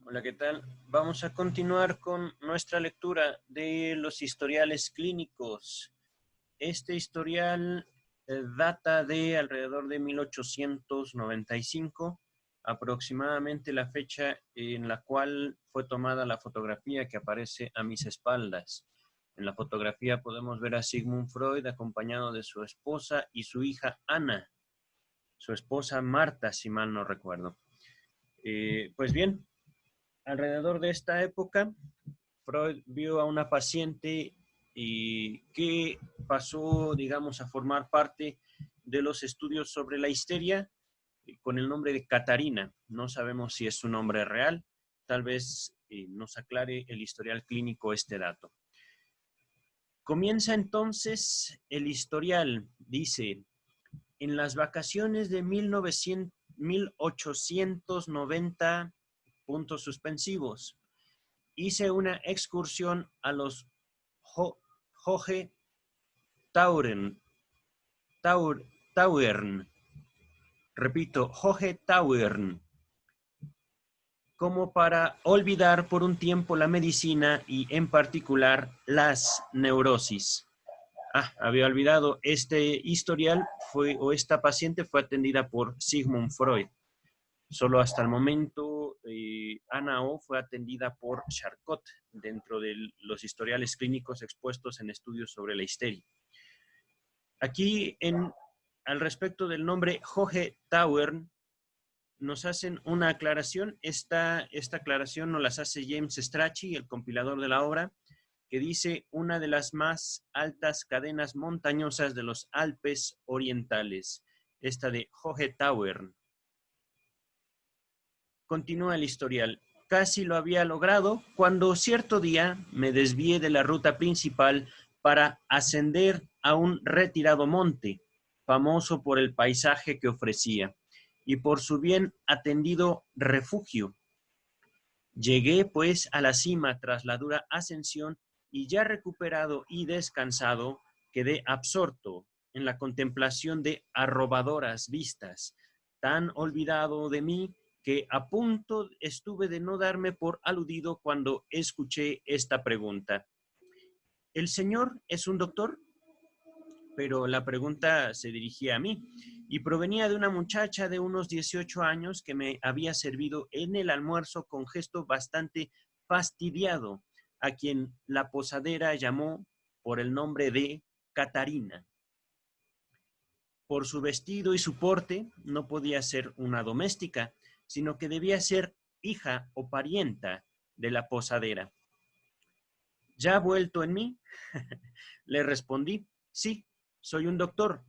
Hola, ¿qué tal? Vamos a continuar con nuestra lectura de los historiales clínicos. Este historial data de alrededor de 1895, aproximadamente la fecha en la cual fue tomada la fotografía que aparece a mis espaldas. En la fotografía podemos ver a Sigmund Freud acompañado de su esposa y su hija Ana, su esposa Marta, si mal no recuerdo. Pues bien, alrededor de esta época, Freud vio a una paciente que pasó, digamos, a formar parte de los estudios sobre la histeria con el nombre de Catarina. No sabemos si es su nombre real, tal vez nos aclare el historial clínico este dato. Comienza entonces el historial, dice, en las vacaciones de 1890, puntos suspensivos, hice una excursión a los Hohe Tauern, Tauern, repito, Hohe Tauern, como para olvidar por un tiempo la medicina y en particular las neurosis. Había olvidado, este historial esta paciente fue atendida por Sigmund Freud. Solo hasta el momento, Ana O fue atendida por Charcot dentro de los historiales clínicos expuestos en estudios sobre la histeria. Aquí, al respecto del nombre Hohe Tauern, nos hacen una aclaración. Esta aclaración nos las hace James Strachey, el compilador de la obra, que dice una de las más altas cadenas montañosas de los Alpes orientales, esta de Hohe Tauern. Continúa el historial. Casi lo había logrado cuando cierto día me desvié de la ruta principal para ascender a un retirado monte, famoso por el paisaje que ofrecía y por su bien atendido refugio. Llegué pues a la cima tras la dura ascensión y ya recuperado y descansado, quedé absorto en la contemplación de arrobadoras vistas, tan olvidado de mí que a punto estuve de no darme por aludido cuando escuché esta pregunta. ¿El señor es un doctor? Pero la pregunta se dirigía a mí y provenía de una muchacha de unos 18 años que me había servido en el almuerzo con gesto bastante fastidiado, a quien la posadera llamó por el nombre de Catarina. Por su vestido y su porte no podía ser una doméstica, sino que debía ser hija o parienta de la posadera. Ya vuelto en mí, le respondí, sí, soy un doctor.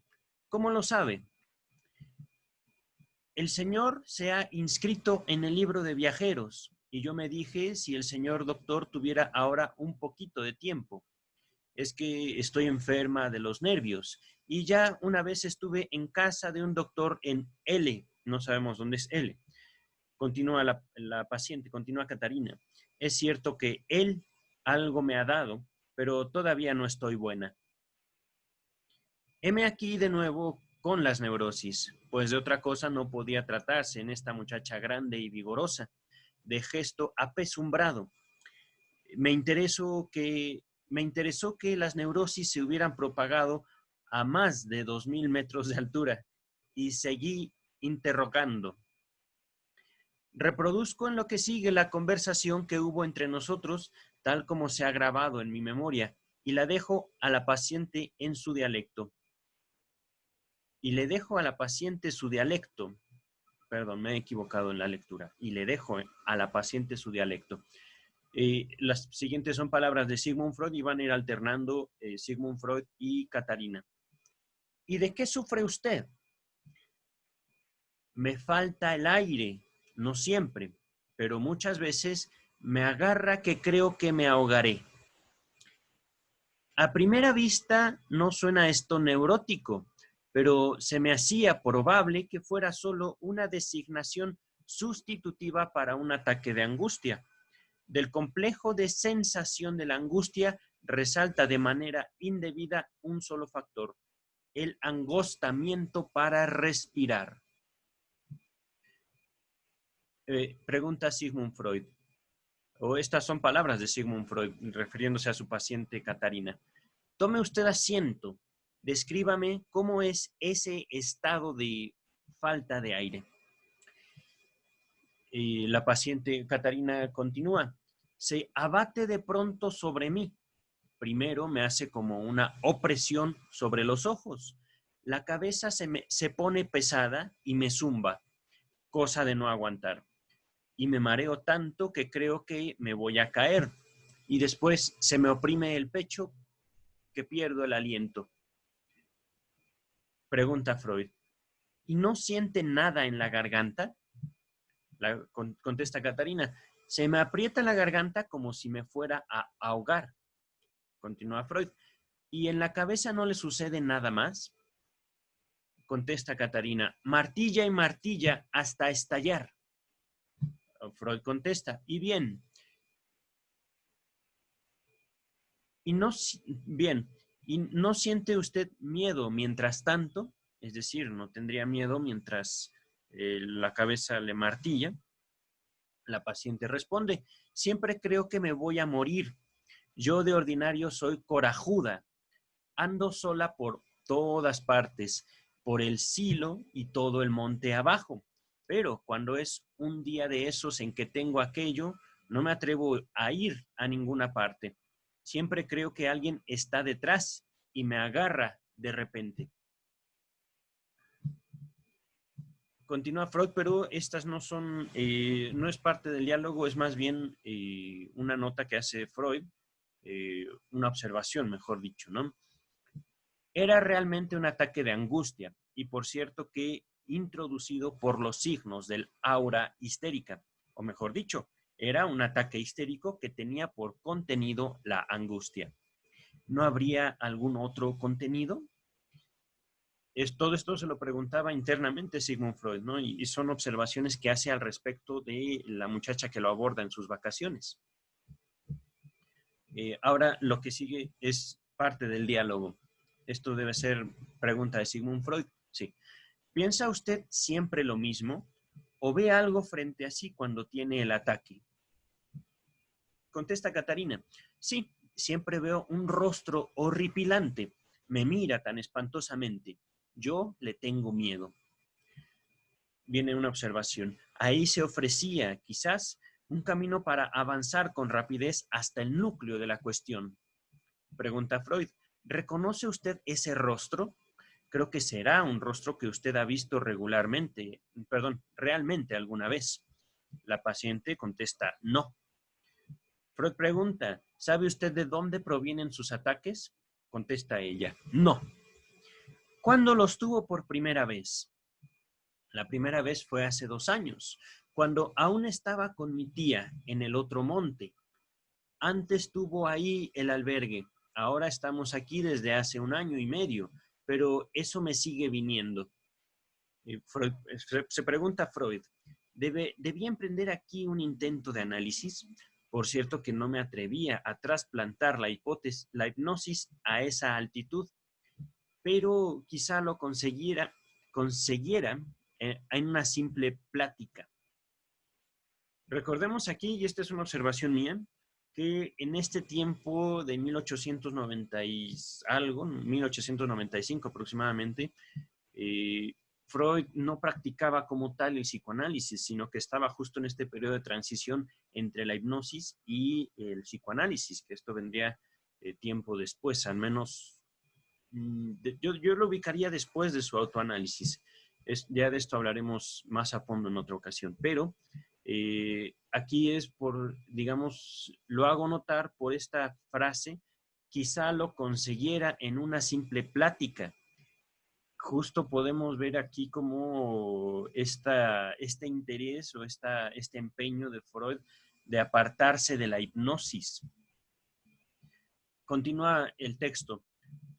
¿Cómo lo sabe? El señor se ha inscrito en el libro de viajeros y yo me dije si el señor doctor tuviera ahora un poquito de tiempo. Es que estoy enferma de los nervios y ya una vez estuve en casa de un doctor en L, no sabemos dónde es L. Continúa la paciente, continúa Catarina. Es cierto que él algo me ha dado, pero todavía no estoy buena. Heme aquí de nuevo con las neurosis, pues de otra cosa no podía tratarse en esta muchacha grande y vigorosa, de gesto apesumbrado. Me interesó que las neurosis se hubieran propagado a más de 2000 metros de altura y seguí interrogando. Reproduzco en lo que sigue la conversación que hubo entre nosotros, tal como se ha grabado en mi memoria, y la dejo a la paciente en su dialecto. Y le dejo a la paciente su dialecto. Perdón, me he equivocado en la lectura. Y le dejo a la paciente su dialecto. Las siguientes son palabras de Sigmund Freud y van a ir alternando Sigmund Freud y Catarina. ¿Y de qué sufre usted? Me falta el aire, no siempre, pero muchas veces me agarra que creo que me ahogaré. A primera vista no suena esto neurótico, pero se me hacía probable que fuera solo una designación sustitutiva para un ataque de angustia. Del complejo de sensación de la angustia resalta de manera indebida un solo factor, el angostamiento para respirar. Pregunta Sigmund Freud. o estas son palabras de Sigmund Freud refiriéndose a su paciente Catarina. Tome usted asiento. Descríbame cómo es ese estado de falta de aire. Y la paciente Catarina continúa. Se abate de pronto sobre mí. Primero me hace como una opresión sobre los ojos. La cabeza se pone pesada y me zumba, cosa de no aguantar. Y me mareo tanto que creo que me voy a caer. Y después se me oprime el pecho que pierdo el aliento. Pregunta Freud. ¿Y no siente nada en la garganta? Contesta Catarina. Se me aprieta la garganta como si me fuera a ahogar. Continúa Freud. ¿Y en la cabeza no le sucede nada más? Contesta Catarina. Martilla y martilla hasta estallar. Freud contesta. ¿Y bien? Bien, ¿y no siente usted miedo mientras tanto? Es decir, no tendría miedo mientras la cabeza le martilla. La paciente responde, siempre creo que me voy a morir. Yo de ordinario soy corajuda. Ando sola por todas partes, por el silo y todo el monte abajo. Pero cuando es un día de esos en que tengo aquello, no me atrevo a ir a ninguna parte. Siempre creo que alguien está detrás y me agarra de repente. Continúa Freud, pero estas no son, no es parte del diálogo, es más bien una nota que hace Freud, una observación, mejor dicho, ¿no? Era realmente un ataque de angustia y por cierto que introducido por los signos del aura histérica, o mejor dicho, era un ataque histérico que tenía por contenido la angustia. ¿No habría algún otro contenido? Todo esto se lo preguntaba internamente Sigmund Freud, ¿no? Y son observaciones que hace al respecto de la muchacha que lo aborda en sus vacaciones. Ahora lo que sigue es parte del diálogo. Esto debe ser pregunta de Sigmund Freud. Sí. ¿Piensa usted siempre lo mismo o ve algo frente a sí cuando tiene el ataque? Contesta Catarina. Sí, siempre veo un rostro horripilante. Me mira tan espantosamente. Yo le tengo miedo. Viene una observación. Ahí se ofrecía, quizás, un camino para avanzar con rapidez hasta el núcleo de la cuestión. Pregunta Freud. ¿Reconoce usted ese rostro? Creo que será un rostro que usted ha visto realmente alguna vez. La paciente contesta, no. Freud pregunta, ¿sabe usted de dónde provienen sus ataques? Contesta ella, no. ¿Cuándo los tuvo por primera vez? La primera vez fue hace 2 años, cuando aún estaba con mi tía en el otro monte. Antes tuvo ahí el albergue. Ahora estamos aquí desde hace 1 año y medio, pero eso me sigue viniendo. Freud, se pregunta Freud, ¿debía emprender aquí un intento de análisis? Por cierto que no me atrevía a trasplantar la hipnosis a esa altitud, pero quizá lo consiguiera en una simple plática. Recordemos aquí, y esta es una observación mía, que en este tiempo de 1890 y algo, 1895 aproximadamente, Freud no practicaba como tal el psicoanálisis, sino que estaba justo en este periodo de transición entre la hipnosis y el psicoanálisis, que esto vendría tiempo después, al menos yo lo ubicaría después de su autoanálisis. Ya de esto hablaremos más a fondo en otra ocasión, pero aquí es digamos, lo hago notar por esta frase, quizá lo consiguiera en una simple plática. Justo podemos ver aquí como este interés o este empeño de Freud de apartarse de la hipnosis. Continúa el texto.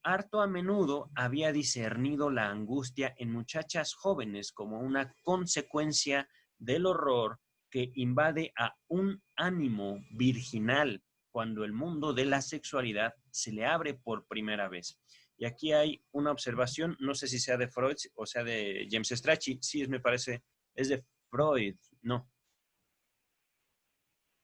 Harto a menudo había discernido la angustia en muchachas jóvenes como una consecuencia del horror que invade a un ánimo virginal cuando el mundo de la sexualidad se le abre por primera vez. Y aquí hay una observación, no sé si sea de Freud o sea de James Strachey, sí, me parece, es de Freud, no.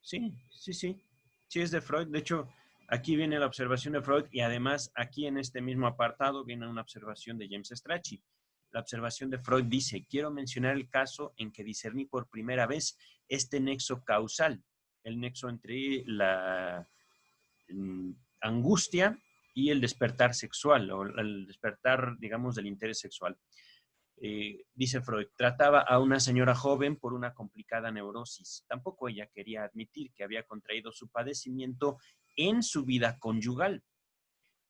Sí, sí, sí. Sí es de Freud. De hecho, aquí viene la observación de Freud y además aquí en este mismo apartado viene una observación de James Strachey. La observación de Freud dice, quiero mencionar el caso en que discerní por primera vez este nexo causal, el nexo entre la angustia y el despertar sexual, o el despertar, digamos, del interés sexual. Dice Freud, trataba a una señora joven por una complicada neurosis. Tampoco ella quería admitir que había contraído su padecimiento en su vida conyugal.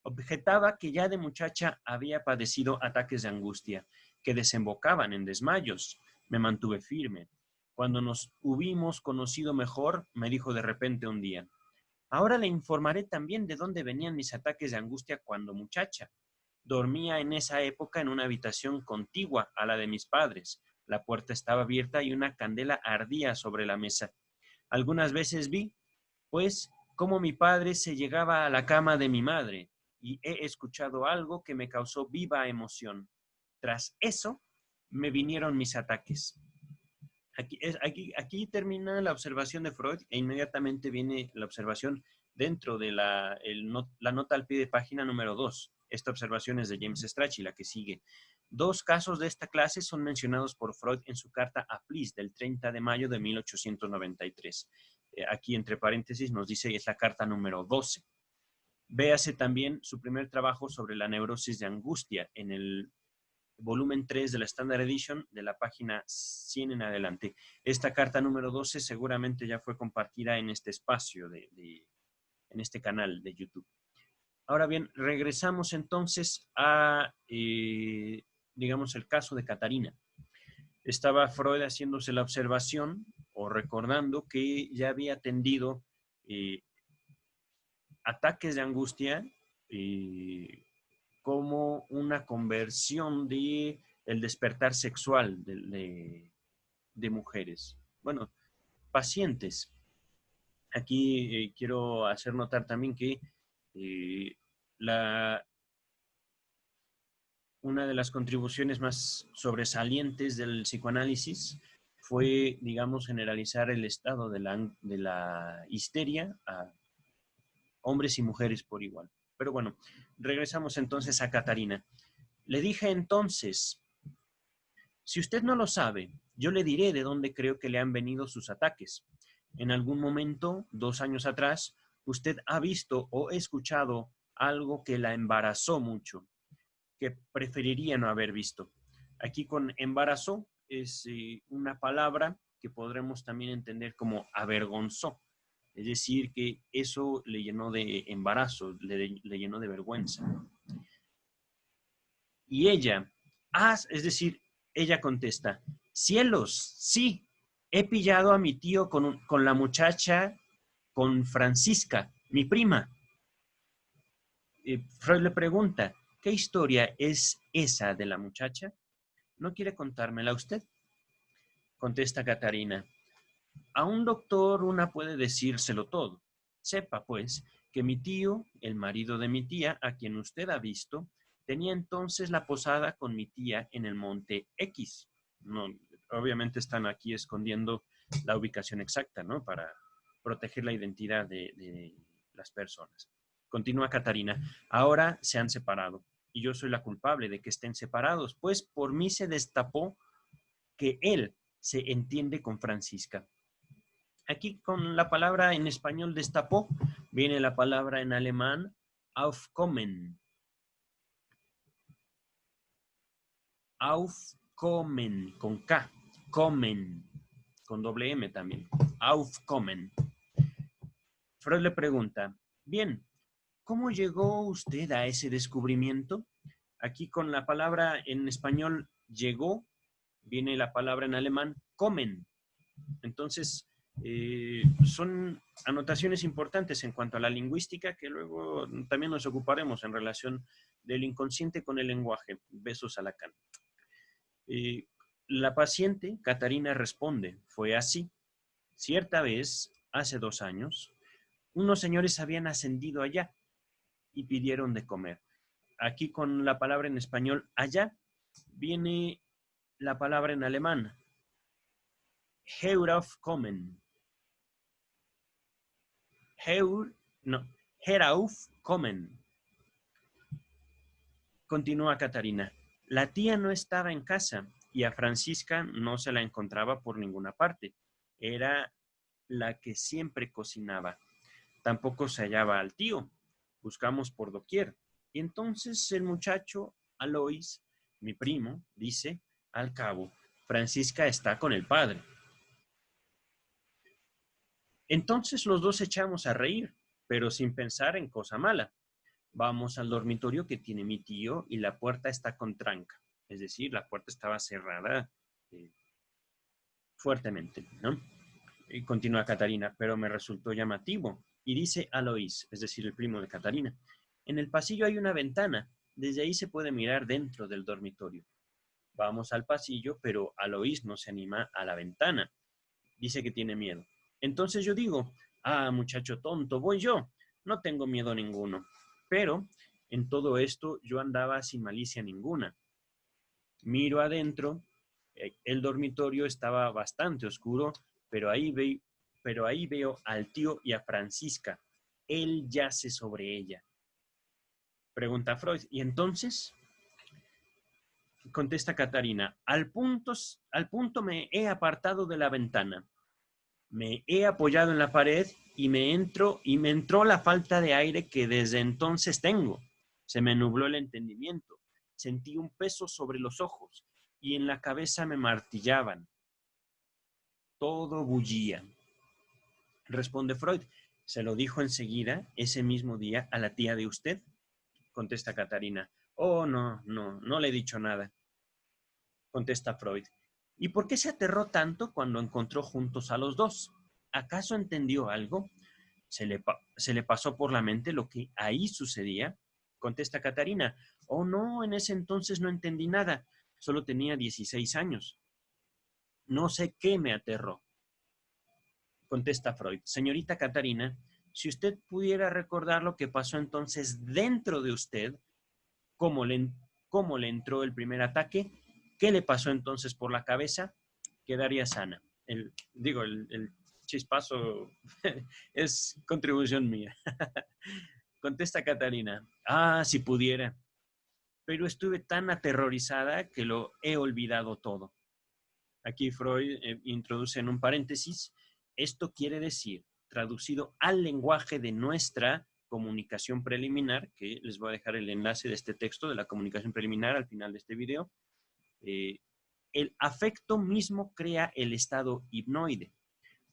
Objetaba que ya de muchacha había padecido ataques de angustia que desembocaban en desmayos. Me mantuve firme. Cuando nos hubimos conocido mejor, me dijo de repente un día, ahora le informaré también de dónde venían mis ataques de angustia cuando muchacha. Dormía en esa época en una habitación contigua a la de mis padres. La puerta estaba abierta y una candela ardía sobre la mesa. Algunas veces vi, pues, cómo mi padre se llegaba a la cama de mi madre, y he escuchado algo que me causó viva emoción. Tras eso, me vinieron mis ataques. Aquí termina la observación de Freud e inmediatamente viene la observación dentro de la nota al pie de página número 2. Esta observación es de James Strachey, la que sigue. Dos casos de esta clase son mencionados por Freud en su carta a Fliess del 30 de mayo de 1893. Aquí entre paréntesis nos dice es la carta número 12. Véase también su primer trabajo sobre la neurosis de angustia en el volumen 3 de la Standard Edition, de la página 100 en adelante. Esta carta número 12 seguramente ya fue compartida en este espacio, en este canal de YouTube. Ahora bien, regresamos entonces a, digamos, el caso de Catarina. Estaba Freud haciéndose la observación o recordando que ya había atendido ataques de angustia como una conversión de el despertar sexual de mujeres. Bueno, pacientes. Aquí quiero hacer notar también que eh, la, una de las contribuciones más sobresalientes del psicoanálisis fue, digamos, generalizar el estado de la histeria a hombres y mujeres por igual. Pero bueno, regresamos entonces a Catarina. Le dije entonces, si usted no lo sabe, yo le diré de dónde creo que le han venido sus ataques. En algún momento, 2 años atrás, usted ha visto o escuchado algo que la embarazó mucho, que preferiría no haber visto. Aquí con embarazó es una palabra que podremos también entender como avergonzó. Es decir, que eso le llenó de embarazo, le llenó de vergüenza. Y ella, es decir, ella contesta, cielos, sí, he pillado a mi tío con la muchacha, con Francisca, mi prima. Freud le pregunta, ¿qué historia es esa de la muchacha? ¿No quiere contármela usted? Contesta Catarina, a un doctor una puede decírselo todo. Sepa, pues, que mi tío, el marido de mi tía, a quien usted ha visto, tenía entonces la posada con mi tía en el monte X. No, obviamente están aquí escondiendo la ubicación exacta, ¿no? Para proteger la identidad de las personas. Continúa Catarina. Ahora se han separado y yo soy la culpable de que estén separados, pues por mí se destapó que él se entiende con Francisca. Aquí con la palabra en español destapó, viene la palabra en alemán aufkommen. Aufkommen, con K. Kommen, con doble M también. Aufkommen. Freud le pregunta, bien, ¿cómo llegó usted a ese descubrimiento? Aquí con la palabra en español llegó, viene la palabra en alemán kommen. Entonces, son anotaciones importantes en cuanto a la lingüística que luego también nos ocuparemos en relación del inconsciente con el lenguaje. Besos a Lacan. La paciente, Catarina, responde, fue así. Cierta vez, hace 2 años, unos señores habían ascendido allá y pidieron de comer. Aquí con la palabra en español allá viene la palabra en alemán, Heraufkommen. no, heraufkommen. Continúa Catarina. La tía no estaba en casa y a Francisca no se la encontraba por ninguna parte. Era la que siempre cocinaba. Tampoco se hallaba al tío. Buscamos por doquier. Y entonces el muchacho Alois, mi primo, dice, al cabo, Francisca está con el padre. Entonces los dos echamos a reír, pero sin pensar en cosa mala. Vamos al dormitorio que tiene mi tío y la puerta está con tranca. Es decir, la puerta estaba cerrada fuertemente, ¿no? Y continúa Catarina, pero me resultó llamativo. Y dice Alois, es decir, el primo de Catarina, en el pasillo hay una ventana. Desde ahí se puede mirar dentro del dormitorio. Vamos al pasillo, pero Alois no se anima a la ventana. Dice que tiene miedo. Entonces yo digo, muchacho tonto, voy yo. No tengo miedo ninguno. Pero en todo esto yo andaba sin malicia ninguna. Miro adentro, el dormitorio estaba bastante oscuro, pero ahí veo al tío y a Francisca. Él yace sobre ella. Pregunta Freud, ¿y entonces? Contesta Catarina, al punto me he apartado de la ventana. Me he apoyado en la pared y me entró la falta de aire que desde entonces tengo. Se me nubló el entendimiento. Sentí un peso sobre los ojos y en la cabeza me martillaban. Todo bullía. Responde Freud. ¿Se lo dijo enseguida, ese mismo día, a la tía de usted? Contesta Catarina. Oh, no le he dicho nada. Contesta Freud. ¿Y por qué se aterró tanto cuando encontró juntos a los dos? ¿Acaso entendió algo? ¿Se le pasó por la mente lo que ahí sucedía? Contesta Catarina. Oh, no, en ese entonces no entendí nada. Solo tenía 16 años. No sé qué me aterró. Contesta Freud. Señorita Catarina, si usted pudiera recordar lo que pasó entonces dentro de usted, cómo le entró el primer ataque, qué le pasó entonces por la cabeza, quedaría sana. El chispazo es contribución mía. Contesta Catarina. Si pudiera. Pero estuve tan aterrorizada que lo he olvidado todo. Aquí Freud introduce en un paréntesis, esto quiere decir, traducido al lenguaje de nuestra comunicación preliminar, que les voy a dejar el enlace de este texto de la comunicación preliminar al final de este video, el afecto mismo crea el estado hipnoide,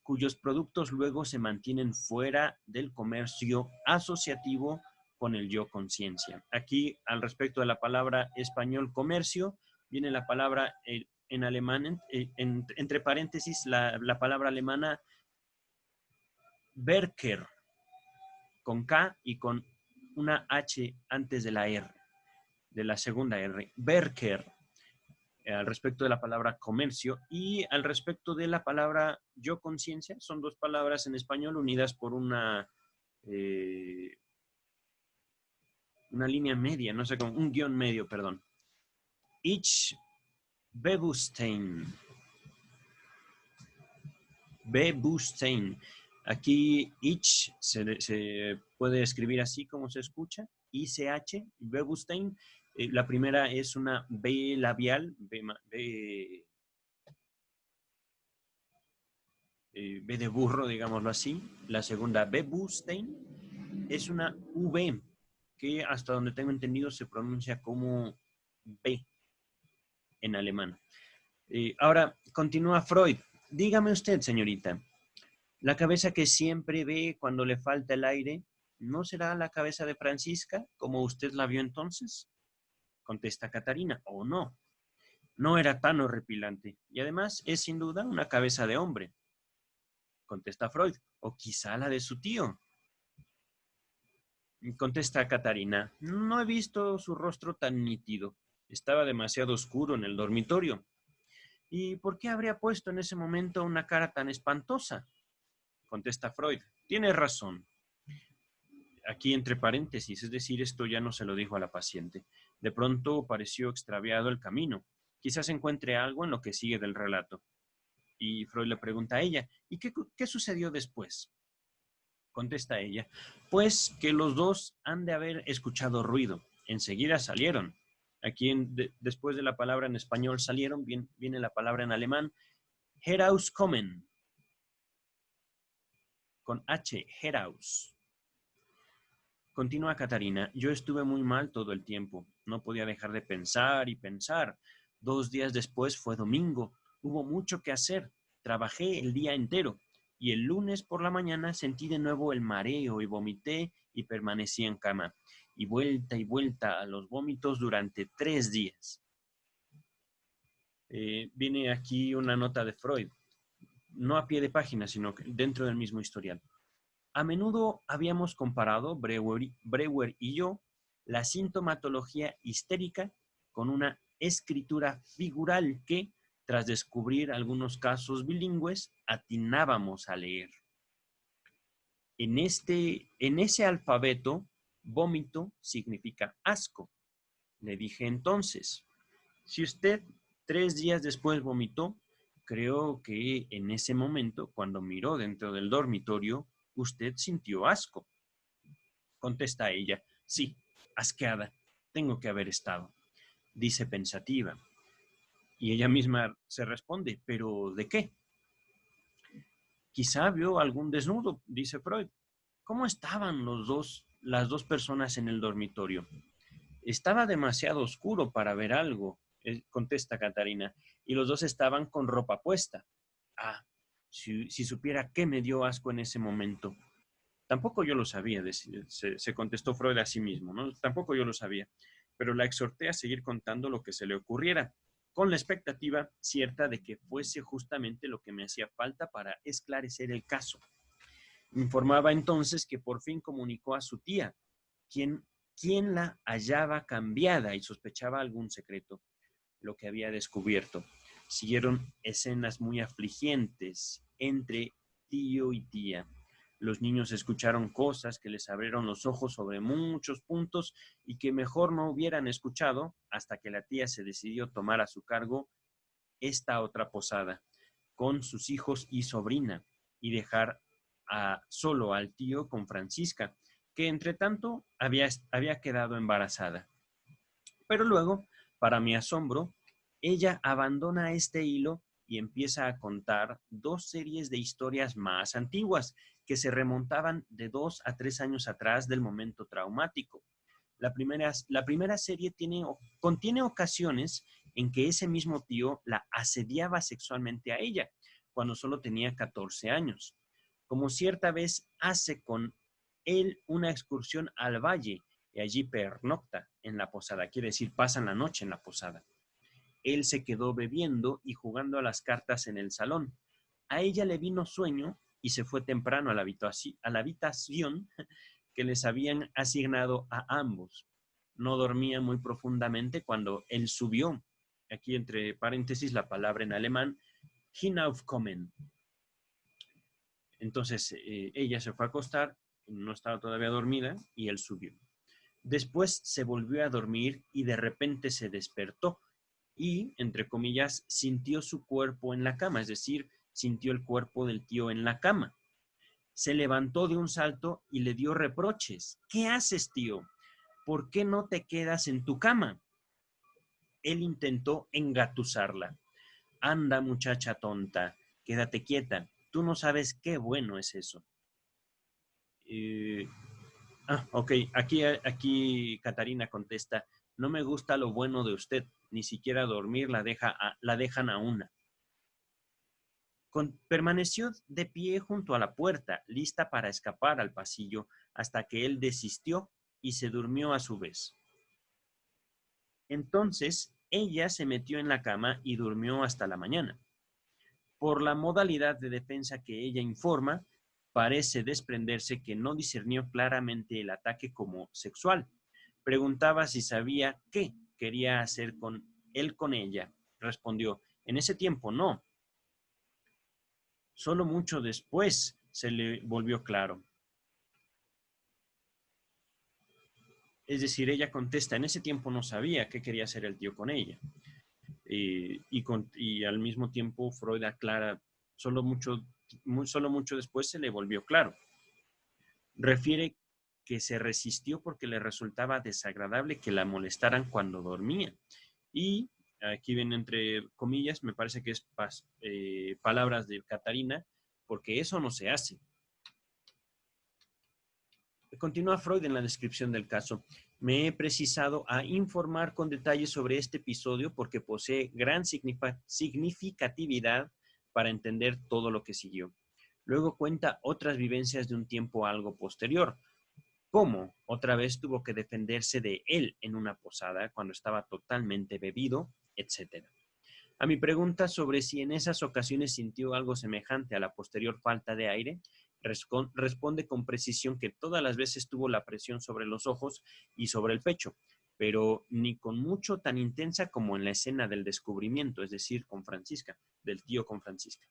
cuyos productos luego se mantienen fuera del comercio asociativo con el yo conciencia. Aquí, al respecto de la palabra español comercio, viene la palabra en alemán, entre paréntesis, la palabra alemana Werker, con K y con una H antes de la R, de la segunda R. Werker, al respecto de la palabra comercio, y al respecto de la palabra yo conciencia, son dos palabras en español unidas por una línea media, no sé cómo, un guión medio, perdón. Ich Bewusstsein. Bewusstsein. Aquí ich se puede escribir así como se escucha, ICH, Bewusstsein. La primera es una B labial, B de burro, digámoslo así. La segunda, Bewusstsein, es una V, que hasta donde tengo entendido se pronuncia como B en alemán. Ahora, continúa Freud. Dígame usted, señorita, la cabeza que siempre ve cuando le falta el aire, ¿no será la cabeza de Francisca, como usted la vio entonces? Contesta Catarina, oh no, no era tan horripilante, y además es sin duda una cabeza de hombre. Contesta Freud, o quizá la de su tío. Contesta Catarina, no he visto su rostro tan nítido, estaba demasiado oscuro en el dormitorio. ¿Y por qué habría puesto en ese momento una cara tan espantosa? Contesta Freud, tiene razón. Aquí entre paréntesis, es decir, esto ya no se lo dijo a la paciente. De pronto pareció extraviado el camino. Quizás encuentre algo en lo que sigue del relato. Y Freud le pregunta a ella, ¿y qué sucedió después? Contesta ella, pues que los dos han de haber escuchado ruido. Enseguida salieron. Aquí, después de la palabra en español salieron, viene la palabra en alemán, herauskommen, con H, heraus. Continúa Catarina, yo estuve muy mal todo el tiempo. No podía dejar de pensar y pensar. 2 días después fue domingo. Hubo mucho que hacer. Trabajé el día entero. Y el lunes por la mañana sentí de nuevo el mareo y vomité y permanecí en cama. Y vuelta a los vómitos durante 3 días. Viene aquí una nota de Freud. No a pie de página, sino dentro del mismo historial. A menudo habíamos comparado, Breuer y yo, la sintomatología histérica con una escritura figural que, tras descubrir algunos casos bilingües, atinábamos a leer. En ese alfabeto, vómito significa asco. Le dije entonces, si usted 3 días después vomitó, creo que en ese momento, cuando miró dentro del dormitorio, usted sintió asco. Contesta ella, sí, asqueada, tengo que haber estado. Dice pensativa. Y ella misma se responde, ¿pero de qué? Quizá vio algún desnudo, dice Freud. ¿Cómo estaban las dos personas en el dormitorio? Estaba demasiado oscuro para ver algo, contesta Catarina, y los dos estaban con ropa puesta. Ah, si supiera qué me dio asco en ese momento. Tampoco yo lo sabía, se contestó Freud a sí mismo, ¿no? Tampoco yo lo sabía, pero la exhorté a seguir contando lo que se le ocurriera, con la expectativa cierta de que fuese justamente lo que me hacía falta para esclarecer el caso. Informaba entonces que por fin comunicó a su tía, quien la hallaba cambiada y sospechaba algún secreto, lo que había descubierto. Siguieron escenas muy afligentes entre tío y tía. Los niños escucharon cosas que les abrieron los ojos sobre muchos puntos y que mejor no hubieran escuchado hasta que la tía se decidió tomar a su cargo esta otra posada con sus hijos y sobrina y dejar solo al tío con Francisca, que entre tanto había quedado embarazada. Pero luego, para mi asombro, ella abandona este hilo y empieza a contar 2 series de historias más antiguas que se remontaban de 2 a 3 años atrás del momento traumático. La primera serie contiene ocasiones en que ese mismo tío la asediaba sexualmente a ella, cuando solo tenía 14 años. Como cierta vez hace con él una excursión al valle y allí pernocta en la posada, quiere decir, pasan la noche en la posada. Él se quedó bebiendo y jugando a las cartas en el salón. A ella le vino sueño y se fue temprano a la habitación que les habían asignado a ambos. No dormía muy profundamente cuando él subió. Aquí entre paréntesis la palabra en alemán, hinaufkommen. Entonces ella se fue a acostar, no estaba todavía dormida y él subió. Después se volvió a dormir y de repente se despertó y, entre comillas, sintió su cuerpo en la cama, es decir, sintió el cuerpo del tío en la cama. Se levantó de un salto y le dio reproches. ¿Qué haces, tío? ¿Por qué no te quedas en tu cama? Él intentó engatusarla. Anda, muchacha tonta, quédate quieta. Tú no sabes qué bueno es eso. Ok, aquí Catarina contesta, no me gusta lo bueno de usted, ni siquiera dormir la dejan a una. Permaneció de pie junto a la puerta, lista para escapar al pasillo, hasta que él desistió y se durmió a su vez. Entonces, ella se metió en la cama y durmió hasta la mañana. Por la modalidad de defensa que ella informa, parece desprenderse que no discernió claramente el ataque como sexual. Preguntaba si sabía qué quería hacer él con ella. Respondió, en ese tiempo no. Solo mucho después se le volvió claro. Es decir, ella contesta, en ese tiempo no sabía qué quería hacer el tío con ella. Y al mismo tiempo Freud aclara, solo mucho después se le volvió claro. Refiere que se resistió porque le resultaba desagradable que la molestaran cuando dormía. Y aquí ven entre comillas, me parece que es palabras de Catarina, porque eso no se hace. Continúa Freud en la descripción del caso. Me he precisado a informar con detalle sobre este episodio porque posee gran significatividad para entender todo lo que siguió. Luego cuenta otras vivencias de un tiempo algo posterior, cómo otra vez tuvo que defenderse de él en una posada cuando estaba totalmente bebido, etc. A mi pregunta sobre si en esas ocasiones sintió algo semejante a la posterior falta de aire, responde con precisión que todas las veces tuvo la presión sobre los ojos y sobre el pecho, pero ni con mucho tan intensa como en la escena del descubrimiento, es decir, con Francisca, del tío con Francisca.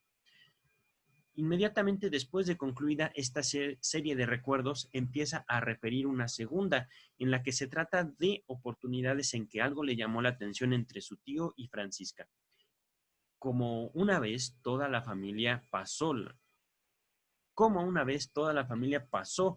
Inmediatamente después de concluida esta serie de recuerdos, empieza a referir una segunda, en la que se trata de oportunidades en que algo le llamó la atención entre su tío y Francisca. Como una vez toda la familia pasó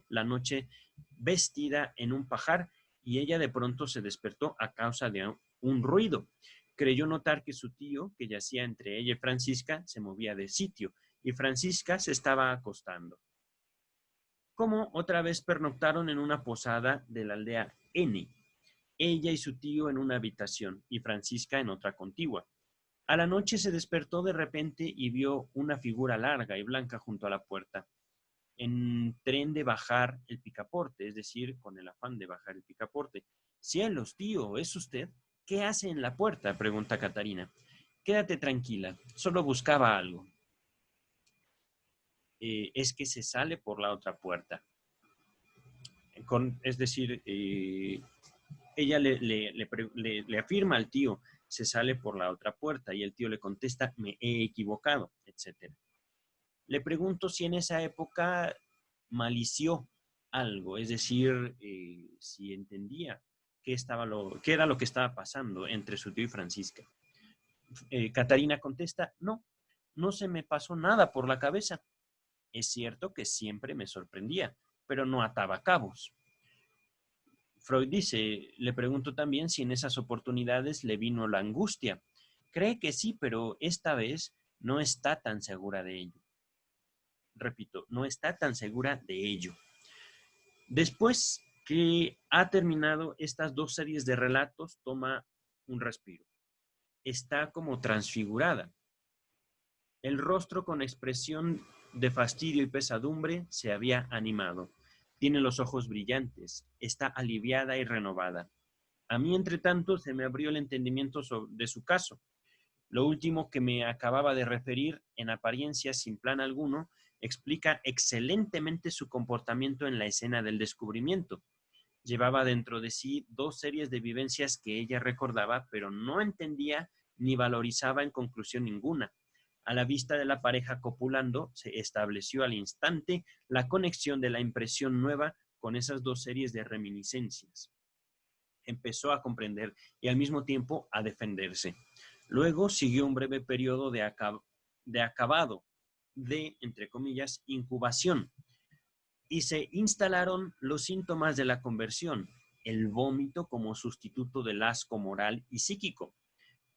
la noche vestida en un pajar y ella de pronto se despertó a causa de un ruido. Creyó notar que su tío, que yacía entre ella y Francisca, se movía de sitio y Francisca se estaba acostando. Como otra vez pernoctaron en una posada de la aldea N, ella y su tío en una habitación y Francisca en otra contigua. A la noche se despertó de repente y vio una figura larga y blanca junto a la puerta, en tren de bajar el picaporte, es decir, con el afán de bajar el picaporte. «Cielos, tío, ¿es usted? ¿Qué hace en la puerta?», pregunta Catarina. «Quédate tranquila, solo buscaba algo». Es que se sale por la otra puerta. Es decir, ella le afirma al tío, se sale por la otra puerta, y el tío le contesta, me he equivocado, etc. Le pregunto si en esa época malició algo, es decir, si entendía qué era lo que estaba pasando entre su tío y Francisca. Catarina contesta, no se me pasó nada por la cabeza. Es cierto que siempre me sorprendía, pero no ataba cabos. Freud dice, le pregunto también si en esas oportunidades le vino la angustia. Cree que sí, pero esta vez no está tan segura de ello. Repito, no está tan segura de ello. Después que ha terminado estas dos series de relatos, toma un respiro. Está como transfigurada. El rostro con expresión de fastidio y pesadumbre se había animado. Tiene los ojos brillantes, está aliviada y renovada. A mí, entre tanto, se me abrió el entendimiento de su caso. Lo último que me acababa de referir, en apariencia sin plan alguno, explica excelentemente su comportamiento en la escena del descubrimiento. Llevaba dentro de sí dos series de vivencias que ella recordaba, pero no entendía ni valorizaba en conclusión ninguna. A la vista de la pareja copulando, se estableció al instante la conexión de la impresión nueva con esas dos series de reminiscencias. Empezó a comprender y al mismo tiempo a defenderse. Luego siguió un breve periodo de acabado, de, entre comillas, incubación, y se instalaron los síntomas de la conversión, el vómito como sustituto del asco moral y psíquico.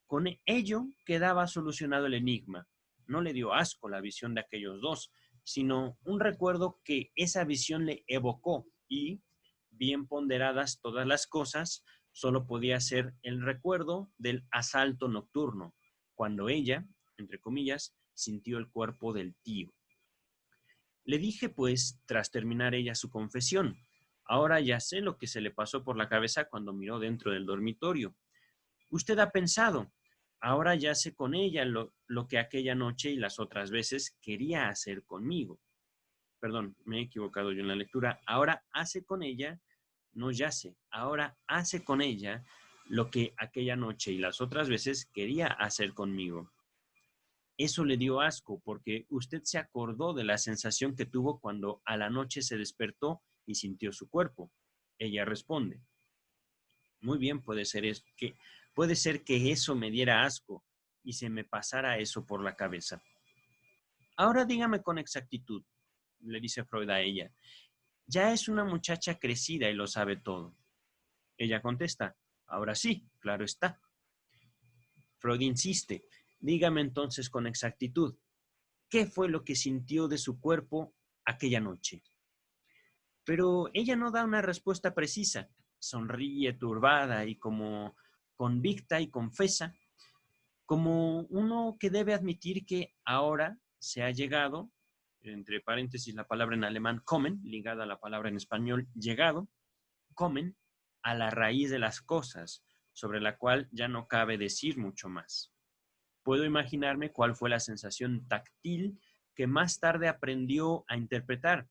Con ello quedaba solucionado el enigma. No le dio asco la visión de aquellos dos, sino un recuerdo que esa visión le evocó y, bien ponderadas todas las cosas, solo podía ser el recuerdo del asalto nocturno, cuando ella, entre comillas, sintió el cuerpo del tío. Le dije, pues, tras terminar ella su confesión, ahora ya sé lo que se le pasó por la cabeza cuando miró dentro del dormitorio. Usted ha pensado, ahora ya sé con ella lo que aquella noche y las otras veces quería hacer conmigo. Perdón, me he equivocado yo en la lectura. Ahora hace con ella, no yace, ahora hace con ella lo que aquella noche y las otras veces quería hacer conmigo. Eso le dio asco porque usted se acordó de la sensación que tuvo cuando a la noche se despertó y sintió su cuerpo. Ella responde, muy bien, puede ser que eso me diera asco y se me pasara eso por la cabeza. Ahora dígame con exactitud, le dice Freud a ella, Ya es una muchacha crecida y lo sabe todo. Ella contesta, ahora sí, claro está. Freud insiste, dígame entonces con exactitud, ¿qué fue lo que sintió de su cuerpo aquella noche? Pero ella no da una respuesta precisa. Sonríe turbada y como convicta y confesa, como uno que debe admitir que ahora se ha llegado, entre paréntesis la palabra en alemán kommen, ligada a la palabra en español llegado, kommen, a la raíz de las cosas, sobre la cual ya no cabe decir mucho más. Puedo imaginarme cuál fue la sensación táctil que más tarde aprendió a interpretar.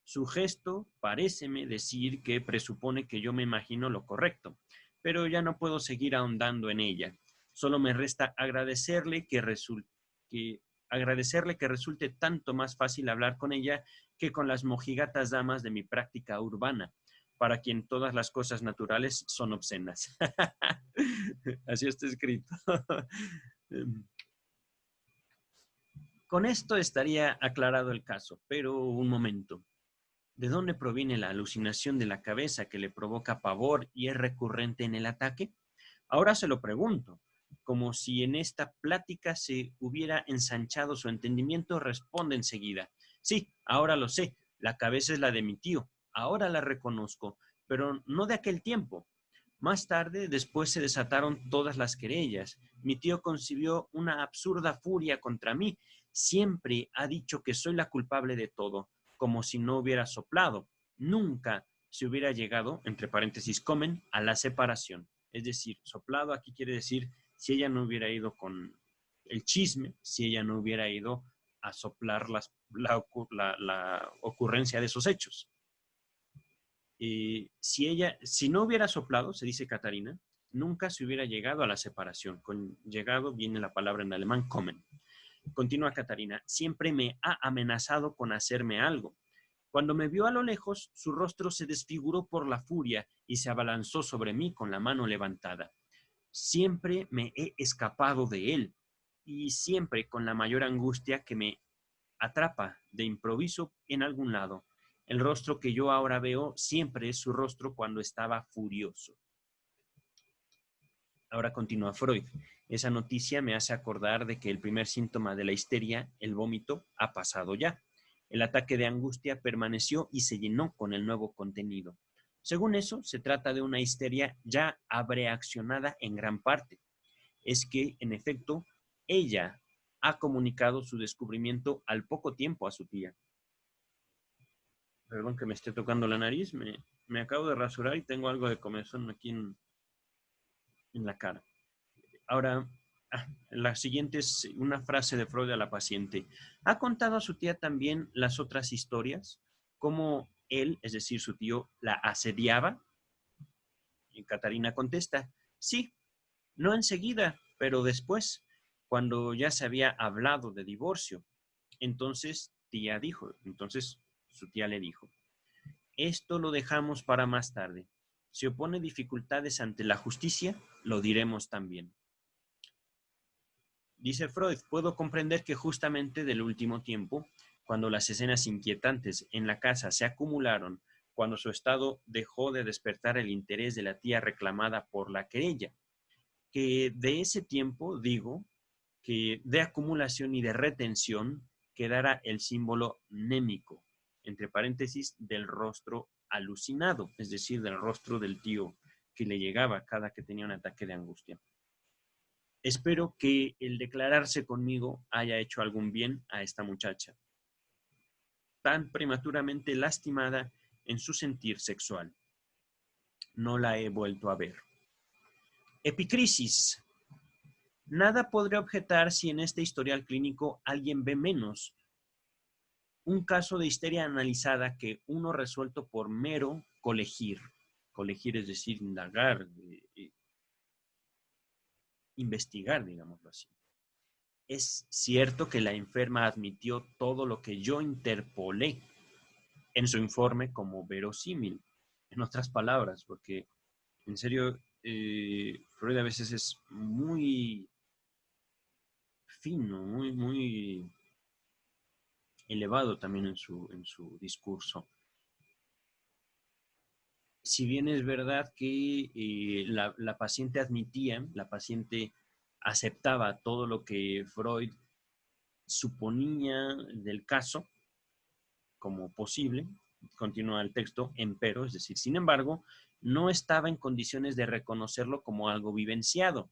Su gesto paréceme decir que presupone que yo me imagino lo correcto, pero ya no puedo seguir ahondando en ella. Solo me resta que, agradecerle que resulte tanto más fácil hablar con ella que con las mojigatas damas de mi práctica urbana, para quien todas las cosas naturales son obscenas. Así está escrito. Con esto estaría aclarado el caso, pero un momento. ¿De dónde proviene la alucinación de la cabeza que le provoca pavor y es recurrente en el ataque? Ahora se lo pregunto. Como si en esta plática se hubiera ensanchado su entendimiento, responde enseguida. Sí, ahora lo sé. La cabeza es la de mi tío. Ahora la reconozco, pero no de aquel tiempo. Más tarde, después se desataron todas las querellas. Mi tío concibió una absurda furia contra mí. Siempre ha dicho que soy la culpable de todo, como si no hubiera soplado. Nunca se hubiera llegado, entre paréntesis, comen, a la separación. Es decir, soplado aquí quiere decir si ella no hubiera ido con el chisme, si ella no hubiera ido a soplar la ocurrencia de esos hechos. Si no hubiera soplado, se dice Catarina, nunca se hubiera llegado a la separación. Con llegado viene la palabra en alemán kommen. Continúa Catarina, siempre me ha amenazado con hacerme algo. Cuando me vio a lo lejos, su rostro se desfiguró por la furia y se abalanzó sobre mí con la mano levantada. Siempre me he escapado de él y siempre con la mayor angustia que me atrapa de improviso en algún lado. El rostro que yo ahora veo siempre es su rostro cuando estaba furioso. Ahora continúa Freud. Esa noticia me hace acordar de que el primer síntoma de la histeria, el vómito, ha pasado ya. El ataque de angustia permaneció y se llenó con el nuevo contenido. Según eso, se trata de una histeria ya abreaccionada en gran parte. Es que, en efecto, ella ha comunicado su descubrimiento al poco tiempo a su tía. Perdón que me esté tocando la nariz, me acabo de rasurar y tengo algo de comezón aquí en la cara. Ahora, la siguiente es una frase de Freud a la paciente. ¿Ha contado a su tía también las otras historias? ¿Cómo él, es decir, su tío, la asediaba? Y Catarina contesta, sí, no enseguida, pero después, cuando ya se había hablado de divorcio. Entonces su tía le dijo, esto lo dejamos para más tarde. Si opone dificultades ante la justicia, lo diremos también. Dice Freud, puedo comprender que justamente del último tiempo, cuando las escenas inquietantes en la casa se acumularon, cuando su estado dejó de despertar el interés de la tía reclamada por la querella, que de ese tiempo, digo, que de acumulación y de retención quedara el símbolo némico, entre paréntesis, del rostro alucinado, es decir, del rostro del tío que le llegaba cada que tenía un ataque de angustia. Espero que el declararse conmigo haya hecho algún bien a esta muchacha, tan prematuramente lastimada en su sentir sexual. No la he vuelto a ver. Epicrisis. Nada podré objetar si en este historial clínico alguien ve menos un caso de histeria analizada que uno resuelto por mero colegir. Colegir es decir, indagar, investigar, digámoslo así. Es cierto que la enferma admitió todo lo que yo interpolé en su informe como verosímil. En otras palabras, porque en serio, Freud a veces es muy fino, muy elevado también en su discurso. si bien es verdad que la paciente admitía, la paciente aceptaba todo lo que Freud suponía del caso como posible, continúa el texto, empero, es decir, sin embargo, no estaba en condiciones de reconocerlo como algo vivenciado.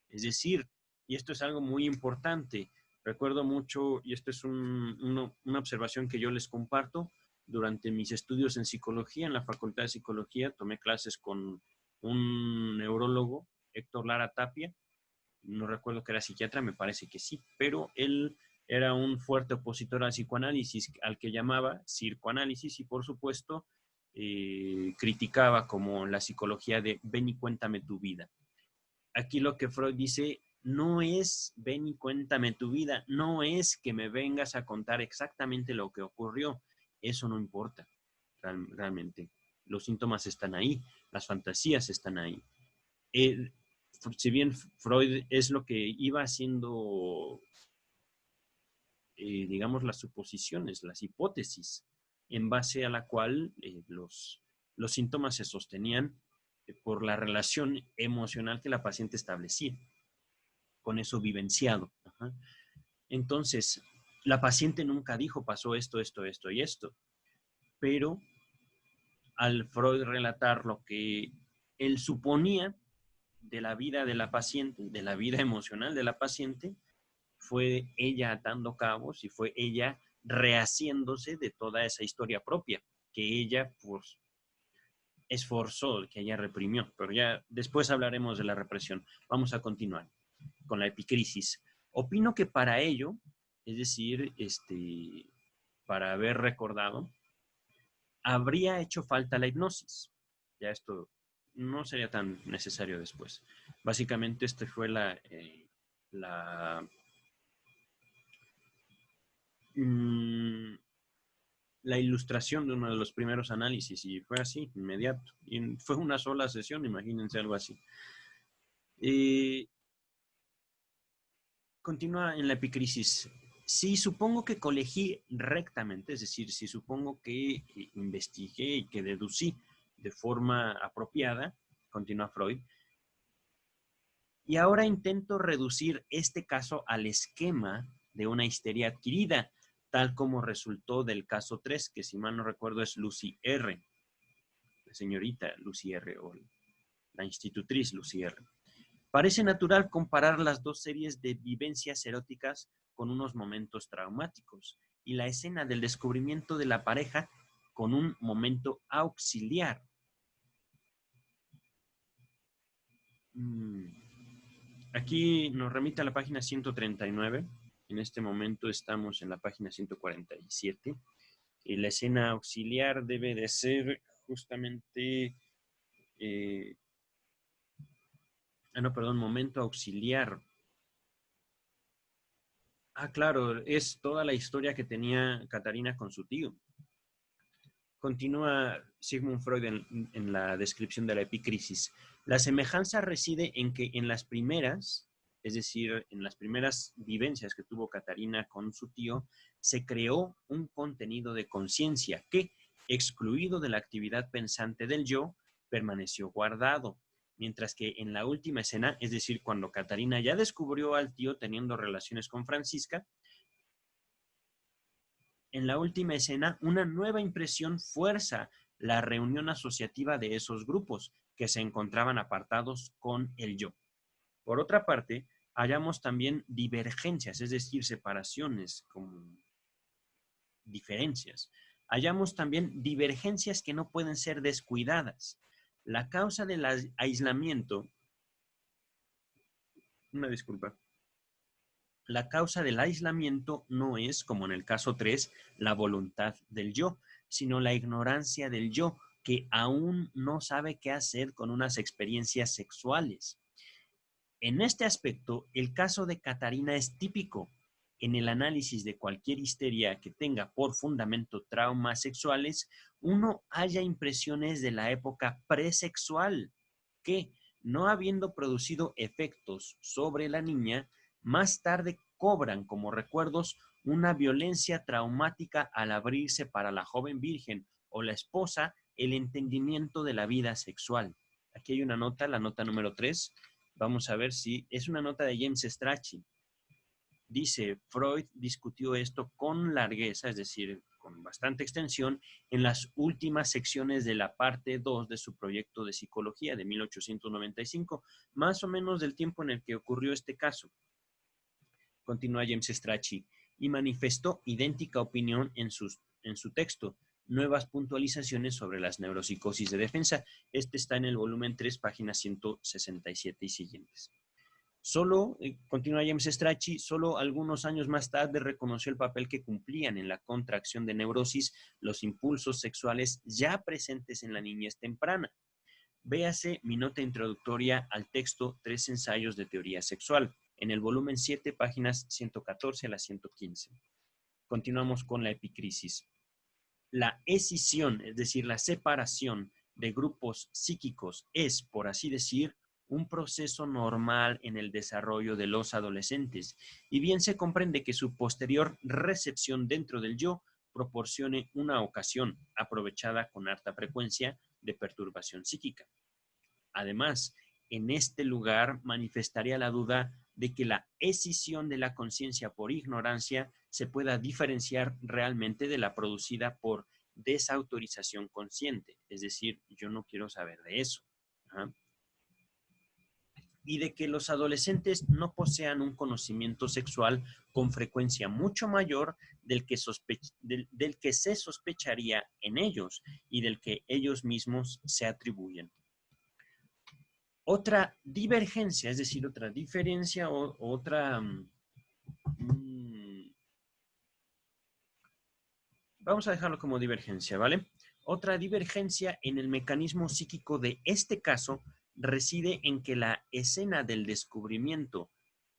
Es decir, y esto es algo muy importante, recuerdo mucho, y esto es una observación que yo les comparto, durante mis estudios en psicología, en la Facultad de Psicología, tomé clases con un neurólogo, Héctor Lara Tapia, no recuerdo que era psiquiatra, me parece que sí, pero él era un fuerte opositor al psicoanálisis, al que llamaba circoanálisis, y por supuesto criticaba como la psicología de ven y cuéntame tu vida. Aquí lo que Freud dice no es ven y cuéntame tu vida, no es que me vengas a contar exactamente lo que ocurrió, eso no importa realmente. Los síntomas están ahí, las fantasías están ahí. Eh, si bien Freud es lo que iba haciendo, digamos, las suposiciones, las hipótesis, en base a la cual los síntomas se sostenían por la relación emocional que la paciente establecía, con eso vivenciado. Ajá. Entonces, la paciente nunca dijo pasó esto, esto, esto y esto, pero al Freud relatar lo que él suponía de la vida de la paciente, de la vida emocional de la paciente, fue ella atando cabos y fue ella rehaciéndose de toda esa historia propia que ella pues esforzó, que ella reprimió. Pero ya después hablaremos de la represión. Vamos a continuar con la epicrisis. Opino que para ello, es decir, para haber recordado, habría hecho falta la hipnosis. Ya esto no sería tan necesario después. Básicamente, este fue la, mm, la ilustración de uno de los primeros análisis y fue así, inmediato. Y fue una sola sesión, imagínense algo así. Continúa en la epicrisis. Si supongo que colegí rectamente, es decir, si supongo que investigué y que deducí de forma apropiada, continúa Freud, y ahora intento reducir este caso al esquema de una histeria adquirida, tal como resultó del caso 3, que si mal no recuerdo es Lucy R., la señorita Lucy R., o la institutriz Lucy R. Parece natural comparar las dos series de vivencias eróticas con unos momentos traumáticos y la escena del descubrimiento de la pareja con un momento auxiliar. Aquí nos remite a la página 139. En este momento estamos en la página 147. Y la escena auxiliar debe de ser justamente... momento auxiliar. Claro, es toda la historia que tenía Catarina con su tío. Continúa Sigmund Freud en la descripción de la epicrisis. La semejanza reside en que en las primeras, es decir, en las primeras vivencias que tuvo Catarina con su tío, se creó un contenido de conciencia que, excluido de la actividad pensante del yo, permaneció guardado. Mientras que en la última escena, es decir, cuando Catarina ya descubrió al tío teniendo relaciones con Francisca, en la última escena, una nueva impresión fuerza la reunión asociativa de esos grupos que se encontraban apartados con el yo. Por otra parte, hallamos también divergencias, es decir, separaciones como diferencias. Hallamos también divergencias que no pueden ser descuidadas. La causa del aislamiento, una disculpa, la causa del aislamiento no es, como en el caso 3, la voluntad del yo, sino la ignorancia del yo, que aún no sabe qué hacer con unas experiencias sexuales. En este aspecto, el caso de Catarina es típico. En el análisis de cualquier histeria que tenga por fundamento traumas sexuales, uno halla impresiones de la época presexual que, no habiendo producido efectos sobre la niña, más tarde cobran como recuerdos una violencia traumática al abrirse para la joven virgen o la esposa el entendimiento de la vida sexual. Aquí hay una nota, la nota número 3. Vamos a ver si es una nota de James Strachey. Dice, Freud discutió esto con largueza, es decir, con bastante extensión, en las últimas secciones de la parte 2 de su proyecto de psicología de 1895, más o menos del tiempo en el que ocurrió este caso. Continúa James Strachey, y manifestó idéntica opinión en su texto, Nuevas puntualizaciones sobre las neuropsicosis de defensa. Este está en el volumen 3, páginas 167 y siguientes. Continúa James Strachey, solo algunos años más tarde reconoció el papel que cumplían en la contracción de neurosis los impulsos sexuales ya presentes en la niñez temprana. Véase mi nota introductoria al texto Tres ensayos de teoría sexual, en el volumen 7, páginas 114 a la 115. Continuamos con la epicrisis. La escisión, es decir, la separación de grupos psíquicos es, por así decir, un proceso normal en el desarrollo de los adolescentes, y bien se comprende que su posterior recepción dentro del yo proporcione una ocasión, aprovechada con harta frecuencia, de perturbación psíquica. Además, en este lugar manifestaría la duda de que la escisión de la conciencia por ignorancia se pueda diferenciar realmente de la producida por desautorización consciente, es decir, yo no quiero saber de eso. ¿Ah? Y de que los adolescentes no posean un conocimiento sexual con frecuencia mucho mayor del que se sospecharía en ellos y del que ellos mismos se atribuyen. Otra divergencia, es decir, otra diferencia o otra... vamos a dejarlo como divergencia, ¿vale? Otra divergencia en el mecanismo psíquico de este caso reside en que la escena del descubrimiento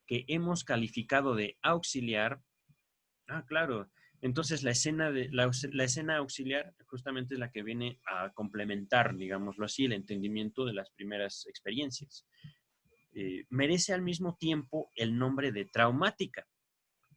que hemos calificado de auxiliar, claro, entonces la escena auxiliar justamente es la que viene a complementar, digámoslo así, el entendimiento de las primeras experiencias. Merece al mismo tiempo el nombre de traumática.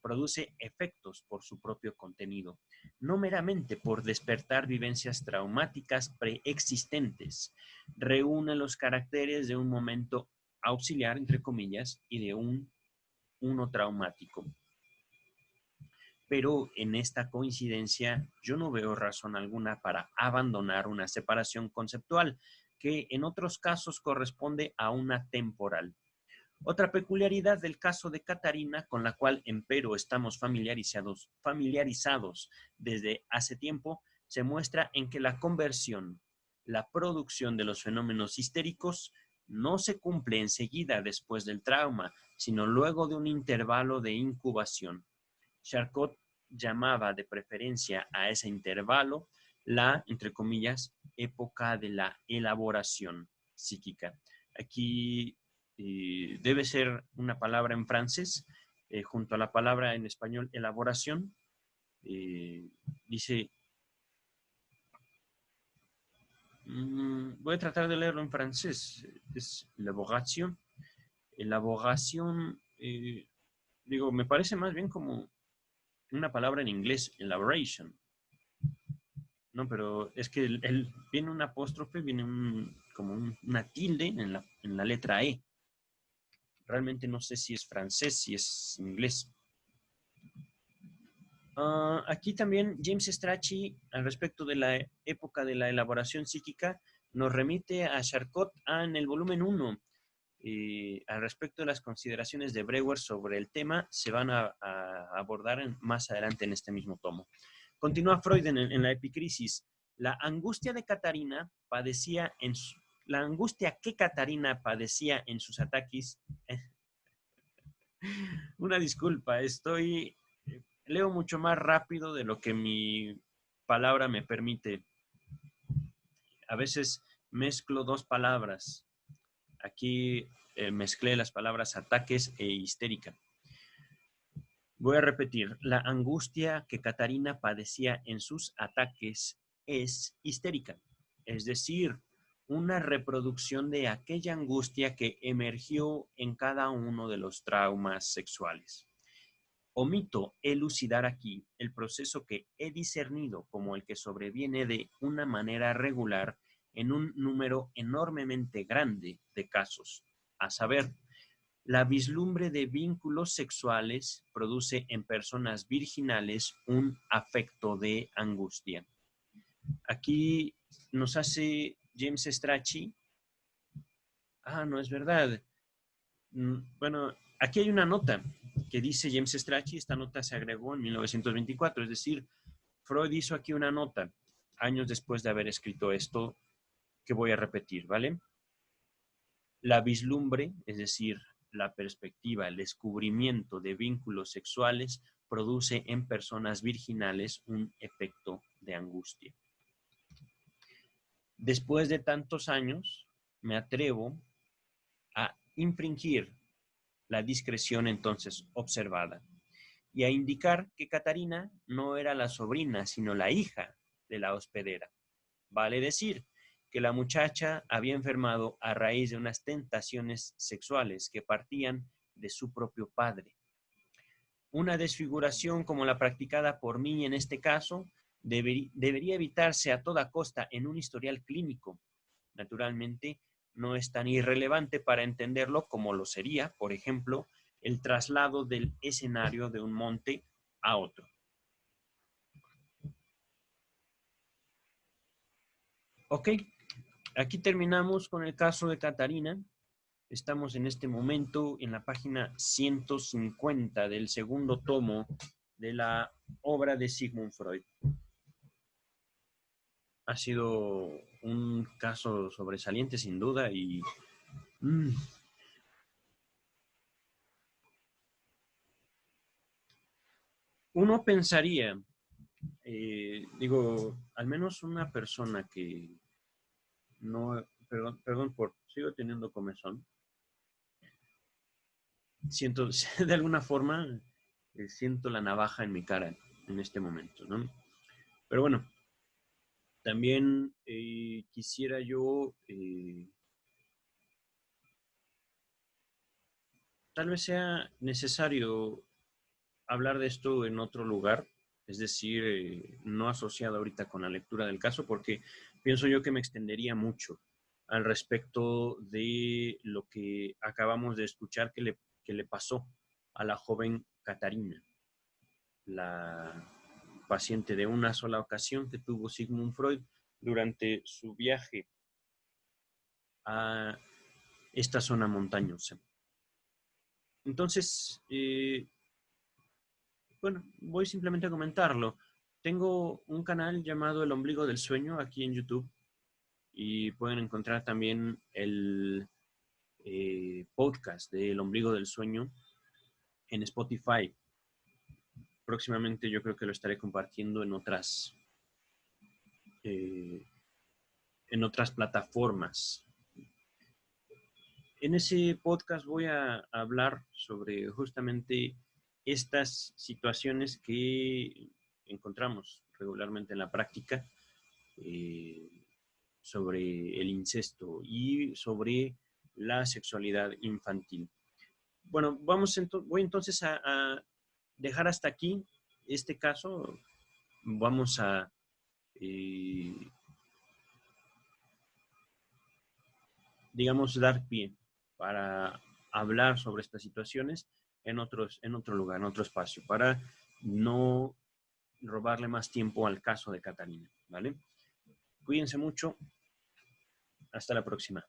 Produce efectos por su propio contenido, no meramente por despertar vivencias traumáticas preexistentes. Reúne los caracteres de un momento auxiliar, entre comillas, y de uno traumático. Pero en esta coincidencia yo no veo razón alguna para abandonar una separación conceptual que en otros casos corresponde a una temporal. Otra peculiaridad del caso de Catarina, con la cual empero estamos familiarizados desde hace tiempo, se muestra en que la conversión, la producción de los fenómenos histéricos, no se cumple enseguida después del trauma, sino luego de un intervalo de incubación. Charcot llamaba de preferencia a ese intervalo la, entre comillas, época de la elaboración psíquica. Aquí debe ser una palabra en francés, junto a la palabra en español elaboración. Dice, voy a tratar de leerlo en francés, es elaboración. Elaboración, digo, me parece más bien como una palabra en inglés, elaboration. No, pero es que viene un apóstrofe, viene una tilde en la letra E. Realmente no sé si es francés, si es inglés. Aquí también James Strachey, al respecto de la época de la elaboración psíquica, nos remite a Charcot en el volumen 1. Al respecto de las consideraciones de Breuer sobre el tema, se van a abordar más adelante en este mismo tomo. Continúa Freud en la epicrisis. La angustia que Catarina padecía en sus ataques. Una disculpa, leo mucho más rápido de lo que mi palabra me permite. A veces mezclo dos palabras. Aquí mezclé las palabras ataques e histérica. Voy a repetir, la angustia que Catarina padecía en sus ataques es histérica, es decir, una reproducción de aquella angustia que emergió en cada uno de los traumas sexuales. Omito elucidar aquí el proceso que he discernido como el que sobreviene de una manera regular en un número enormemente grande de casos, a saber, la vislumbre de vínculos sexuales produce en personas virginales un afecto de angustia. Aquí nos hace James Strachey. No es verdad. Bueno, aquí hay una nota que dice James Strachey. Esta nota se agregó en 1924, es decir, Freud hizo aquí una nota años después de haber escrito esto que voy a repetir, ¿vale? La vislumbre, es decir, la perspectiva, el descubrimiento de vínculos sexuales produce en personas virginales un efecto de angustia. Después de tantos años, me atrevo a infringir la discreción entonces observada y a indicar que Catarina no era la sobrina, sino la hija de la hospedera. Vale decir que la muchacha había enfermado a raíz de unas tentaciones sexuales que partían de su propio padre. Una desfiguración como la practicada por mí en este caso debería evitarse a toda costa en un historial clínico. Naturalmente, no es tan irrelevante para entenderlo como lo sería, por ejemplo, el traslado del escenario de un monte a otro. Ok, aquí terminamos con el caso de Catarina. Estamos en este momento en la página 150 del segundo tomo de la obra de Sigmund Freud. Ha sido un caso sobresaliente sin duda y uno pensaría, al menos una persona que no, perdón sigo teniendo comezón. Siento, de alguna forma, siento la navaja en mi cara en este momento, ¿no? Pero bueno, también quisiera yo, tal vez sea necesario hablar de esto en otro lugar, es decir, no asociado ahorita con la lectura del caso, porque pienso yo que me extendería mucho al respecto de lo que acabamos de escuchar que le pasó a la joven Catarina, la paciente de una sola ocasión que tuvo Sigmund Freud durante su viaje a esta zona montañosa. Entonces, bueno, voy simplemente a comentarlo. Tengo un canal llamado El Ombligo del Sueño aquí en YouTube y pueden encontrar también el podcast de El Ombligo del Sueño en Spotify. Próximamente yo creo que lo estaré compartiendo en otras plataformas. En ese podcast voy a hablar sobre justamente estas situaciones que encontramos regularmente en la práctica, sobre el incesto y sobre la sexualidad infantil. Bueno, voy entonces a dejar hasta aquí este caso. Vamos a digamos, dar pie para hablar sobre estas situaciones en otro lugar, en otro espacio, para no robarle más tiempo al caso de Catarina, ¿vale? Cuídense mucho. Hasta la próxima.